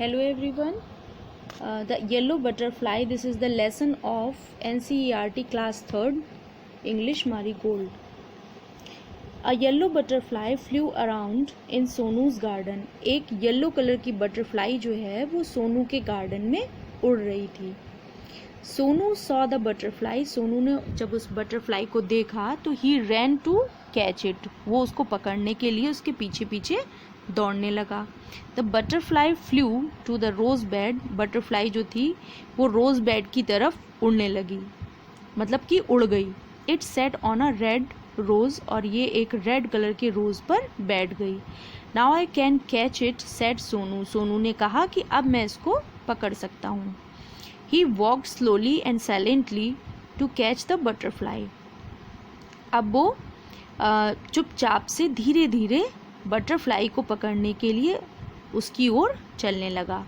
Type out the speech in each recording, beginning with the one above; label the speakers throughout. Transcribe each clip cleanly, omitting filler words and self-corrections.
Speaker 1: Hello everyone. The yellow butterfly. This is the lesson of NCERT class 3rd English Marigold. A yellow butterfly flew around in सोनू's garden. एक yellow colour की butterfly जो है वो सोनू के garden में उड़ रही थी. Sonu saw the butterfly. Sonu ने जब उस बटरफ्लाई को देखा तो ही रैन टू कैच इट. वो उसको पकड़ने के लिए उसके पीछे पीछे दौड़ने लगा. The butterfly flew to the rose bed. Butterfly जो थी वो रोज बेड की तरफ उड़ने लगी, मतलब कि उड़ गई. It sat on a red rose. और ये एक रेड कलर के रोज पर बैठ गई. Now I can catch it said Sonu. Sonu ने कहा कि अब मैं इसको पकड़ सकता हूँ. He walked slowly and silently to catch the butterfly. अब वो चुपचाप से धीरे धीरे बटरफ्लाई को पकड़ने के लिए उसकी ओर चलने लगा.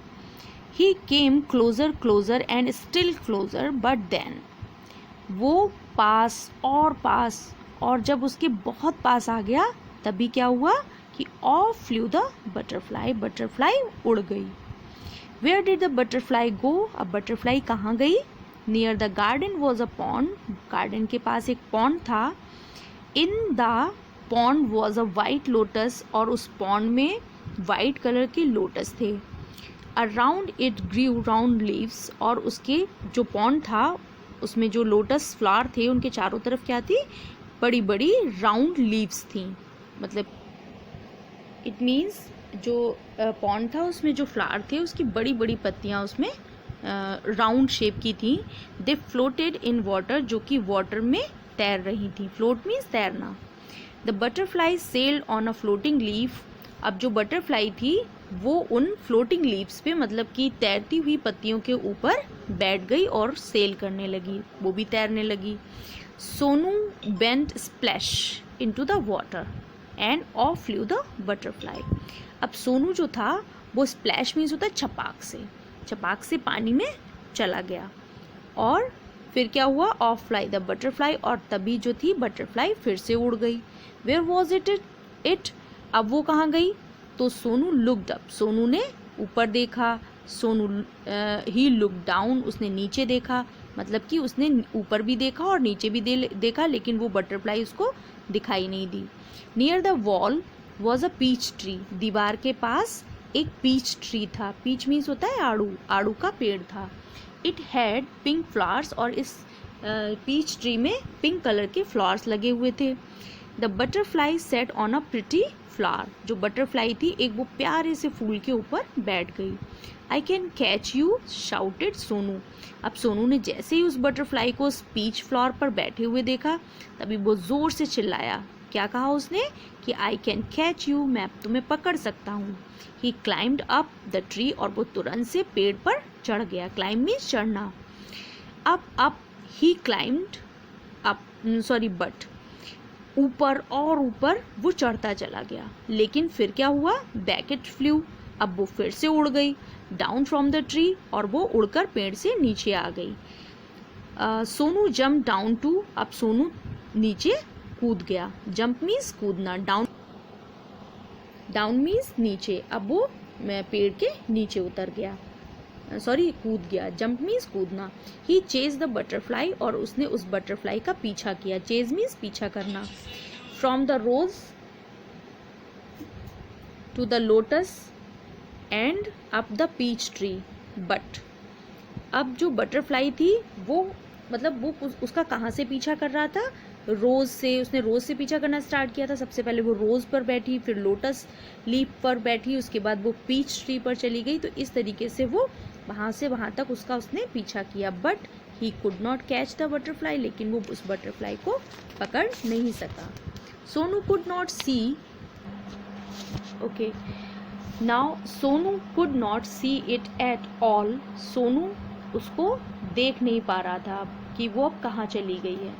Speaker 1: He came closer closer and still closer but then. वो पास और जब उसके बहुत पास आ गया तभी क्या हुआ कि off flew the butterfly. Butterfly उड़ गई. Where did the butterfly go. अब बटरफ्लाई कहाँ गई. Near the garden was a pond. Garden के पास एक पॉन्ड था. In the pond was a white lotus. और उस पॉन्ड में वाइट कलर के लोटस थे. Around it grew round leaves. और उसके जो पॉन्ड था उसमें जो लोटस फ्लावर थे उनके चारों तरफ क्या थी, बड़ी बड़ी राउंड लीव्स थी. मतलब इट मीन्स जो पॉन्ड था उसमें जो फ्लावर थे उसकी बड़ी बड़ी पत्तियां उसमें राउंड शेप की थी. दे फ्लोटेड इन वाटर. जो कि वाटर में तैर रही थी. फ्लोट मीन्स तैरना. The butterfly sailed on a floating leaf. अब जो बटरफ्लाई थी वो उन फ्लोटिंग लीव्स पे, मतलब कि तैरती हुई पत्तियों के ऊपर बैठ गई और सेल करने लगी. वो भी तैरने लगी. Sonu bent splash into the water end of flew the butterfly. अब सोनू जो था वो स्प्लैश मीन्स होता है छपाक से पानी में चला गया. और फिर क्या हुआ, ऑफ फ्लाई द बटरफ्लाई. और तभी जो थी बटरफ्लाई फिर से उड़ गई. Where was it. अब वो कहाँ गई. तो सोनू लुक्ड अप. सोनू ने ऊपर देखा. सोनू ही लुक डाउन. उसने नीचे देखा. मतलब कि उसने ऊपर भी देखा और नीचे भी देखा, लेकिन वो बटरफ्लाई उसको दिखाई नहीं दी. Near the wall was a peach tree. दीवार के पास एक पीच ट्री था. पीच मीन्स होता है आड़ू का पेड़ था. It had pink flowers. और इस पीच ट्री में पिंक कलर के फ्लावर्स लगे हुए थे. The butterfly sat on a pretty flower. जो बटरफ्लाई थी एक वो प्यारे से फूल के ऊपर बैठ गई. आई can catch you shouted Sonu. अब सोनू ने जैसे ही उस बटरफ्लाई को उस पीच फ्लावर पर बैठे हुए देखा तभी वो जोर से चिल्लाया. क्या कहा उसने कि आई कैन कैच यू, मैं तुम्हें पकड़ सकता हूँ. ही क्लाइम्ड अप द ट्री. और वो तुरंत से पेड़ पर चढ़ गया. क्लाइम मीन्स चढ़ना. अब ही क्लाइम्ड अप, बट ऊपर और ऊपर वो चढ़ता चला गया. लेकिन फिर क्या हुआ, बैक इट फ्लू. अब वो फिर से उड़ गई. Down from the tree. और वो उड़कर पेड़ से नीचे आ गई. Sonu jump down too. अब सोनू नीचे कूद गया. जंप मीन्स कूदना. डाउन मीन्स नीचे. अब वो पेड़ के नीचे उतर गया, कूद गया. जंप मीन्स कूदना. ही चेज द बटरफ्लाई. और उसने उस बटरफ्लाई का पीछा किया. चेज मीन्स पीछा करना. From the rose to the lotus and up the peach tree. But अब जो बटरफ्लाई थी वो, मतलब वो उसका कहाँ से पीछा कर रहा था, रोज से. उसने रोज से पीछा करना स्टार्ट किया था. सबसे पहले वो रोज पर बैठी, फिर लोटस लीफ पर बैठी, उसके बाद वो पीच ट्री पर चली गई. तो इस तरीके से वो वहाँ से वहाँ तक उसने पीछा किया. But he could not catch the butterfly. लेकिन वो उस बटरफ्लाई को पकड़ नहीं सका. Sonu could not see. Okay, now Sonu could not see it at all. Sonu उसको देख नहीं पा रहा था कि वो अब कहाँ चली गई है.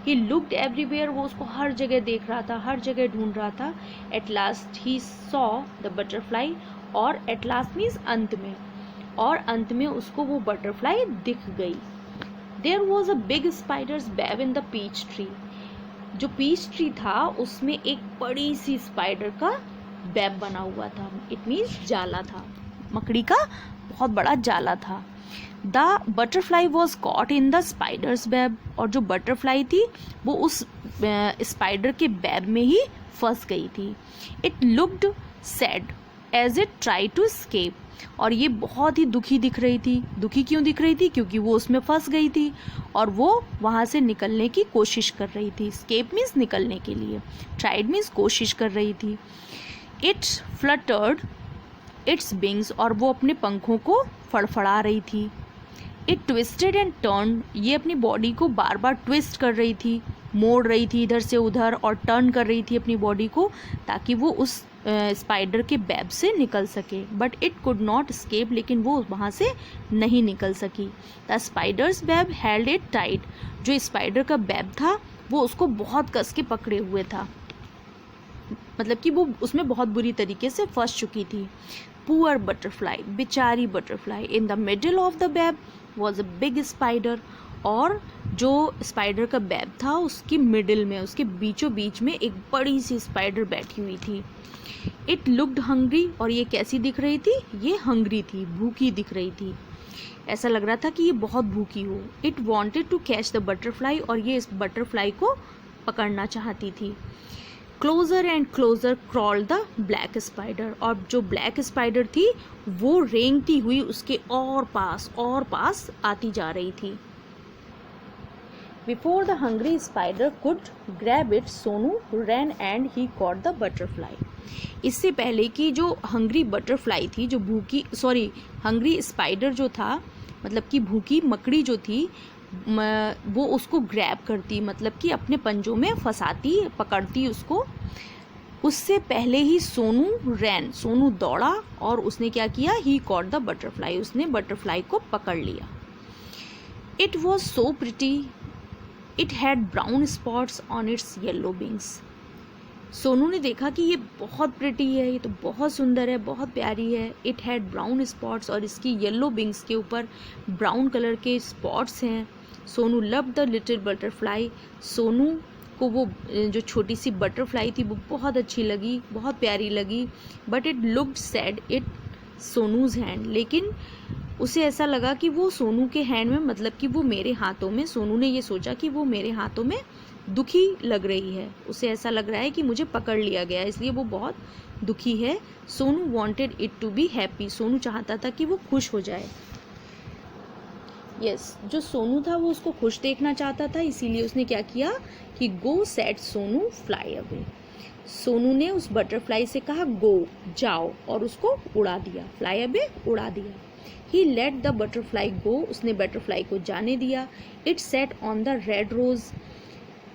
Speaker 1: He looked everywhere. वो उसको हर जगह देख रहा था, हर जगह ढूंढ रहा था. At last he saw the butterfly. और एट लास्ट मीन्स अंत में. और अंत में उसको वो बटरफ्लाई दिख गई. There was a big spider's web in the peach tree. जो पीच ट्री था उसमें एक बड़ी सी स्पाइडर का वेब बना हुआ था. इट मीन्स जाला था. मकड़ी का बहुत बड़ा जाला था। The butterfly was caught in the spider's web, और जो बटरफ्लाई थी वो उस स्पाइडर के वेब में ही फंस गई थी। It looked sad as it try to escape, और ये बहुत ही दुखी दिख रही थी। दुखी क्यों दिख रही थी? क्योंकि वो उसमें फंस गई थी और वो वहाँ से निकलने की कोशिश कर रही थी। स्केप मीन्स निकलने के लिए, ट्राइड मीन्स कोशिश कर रही थी। इट फ्लटर्ड इट्स विंग्स, और वो अपने पंखों को फड़फड़ा रही थी। इट ट्विस्टेड एंड टर्न, ये अपनी बॉडी को बार बार ट्विस्ट कर रही थी, मोड़ रही थी इधर से उधर, और टर्न कर रही थी अपनी बॉडी को ताकि वो उस स्पाइडर के वेब से निकल सके। But it could not escape, लेकिन वो वहाँ से नहीं निकल सकी। The spider's web held it tight, जो स्पाइडर का वेब था वो उसको बहुत कस के पकड़े हुए था, मतलब कि वो उसमें बहुत बुरी तरीके से फंस चुकी थी। पुअर बटरफ्लाई, बेचारी butterfly. In the middle of the web was a big spider, और जो स्पाइडर का वेब था उसकी मिडिल में, उसके बीचों बीच में एक बड़ी सी स्पाइडर बैठी हुई थी। इट लुक्ड हंग्री, और ये कैसी दिख रही थी? ये हंग्री थी, भूखी दिख रही थी। ऐसा लग रहा था कि ये बहुत भूखी हो। It wanted to catch the butterfly, और ये इस बटरफ्लाई को पकड़ना चाहती थी। Closer and closer crawl the black spider, और जो ब्लैक स्पाइडर थी वो रेंगती हुई उसके और पास आती जा रही थी। Before the hungry spider could grab it, Sonu ran and he caught the butterfly. इससे पहले कि जो हंग्री बटरफ्लाई थी, जो हंग्री स्पाइडर जो था, मतलब कि भूखी मकड़ी जो थी, वो उसको ग्रैब करती, मतलब कि अपने पंजों में फंसाती, पकड़ती उसको। उससे पहले ही सोनू दौड़ा और उसने क्या किया? ही कॉट द बटरफ्लाई, उसने बटरफ्लाई को पकड़ लिया। It was so pretty, it had brown spots on it's yellow wings. Sonu ने देखा कि ये बहुत प्रिटी है, ये तो बहुत सुंदर है, बहुत प्यारी है। इट हैड ब्राउन स्पॉट्स, और इसकी येलो विंग्स के ऊपर ब्राउन कलर के स्पॉट्स हैं। Sonu loved the little butterfly, Sonu को वो जो छोटी सी बटरफ्लाई थी वो बहुत अच्छी लगी, बहुत प्यारी लगी। But it looked sad it सोनूज hand, लेकिन उसे ऐसा लगा कि वो सोनू के हैंड में, मतलब कि वो मेरे हाथों में, सोनू ने ये सोचा कि वो मेरे हाथों में दुखी लग रही है। उसे ऐसा लग रहा है कि मुझे पकड़ लिया गया, इसलिए वो बहुत दुखी है। Sonu wanted it to be happy, Sonu चाहता था कि वो खुश हो जाए। यस, जो सोनू था वो उसको खुश देखना चाहता था, इसीलिए उसने क्या किया कि गो set Sonu fly away. Sonu ने उस बटरफ्लाई से कहा गो, जाओ, और उसको उड़ा दिया, फ्लाई अवे, उड़ा दिया। He let the butterfly go, उसने बटरफ्लाई को जाने दिया। It sat on the red rose,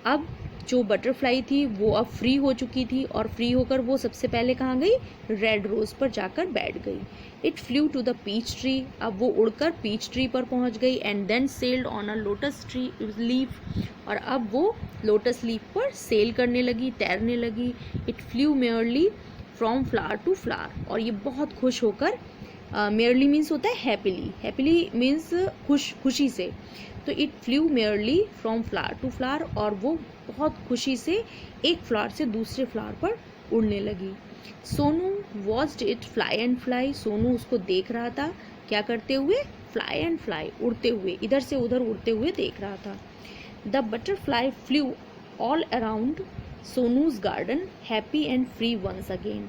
Speaker 1: अब जो बटरफ्लाई थी वो अब फ्री हो चुकी थी, और फ्री होकर वो सबसे पहले कहाँ गई? रेड रोज पर जाकर बैठ गई। It flew to the peach tree, अब वो उड़कर पीच ट्री पर पहुंच गई। And then sailed on a lotus tree leaf, और अब वो लोटस लीफ पर सेल करने लगी, तैरने लगी। It flew merrily from flower to flower, और ये बहुत खुश होकर, मेयरली मीन्स होता है हैप्पीली, हैप्पीली मीन्स खुशी से, तो it flew merrily from flower to flower, और वो बहुत खुशी से एक फ्लावर से दूसरे फ्लावर पर उड़ने लगी। Sonu watched it fly and fly, Sonu उसको देख रहा था, क्या करते हुए? फ्लाई एंड फ्लाई, उड़ते हुए, इधर से उधर उड़ते हुए देख रहा था। The butterfly flew all around Sonu's garden happy and free once again.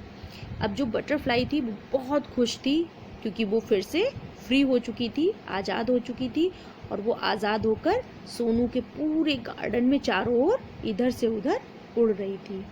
Speaker 1: अब जो बटरफ्लाई थी वो बहुत खुश थी, क्योंकि वो फिर से फ्री हो चुकी थी, आज़ाद हो चुकी थी, और वो आज़ाद होकर सोनू के पूरे गार्डन में चारों ओर इधर से उधर उड़ रही थी।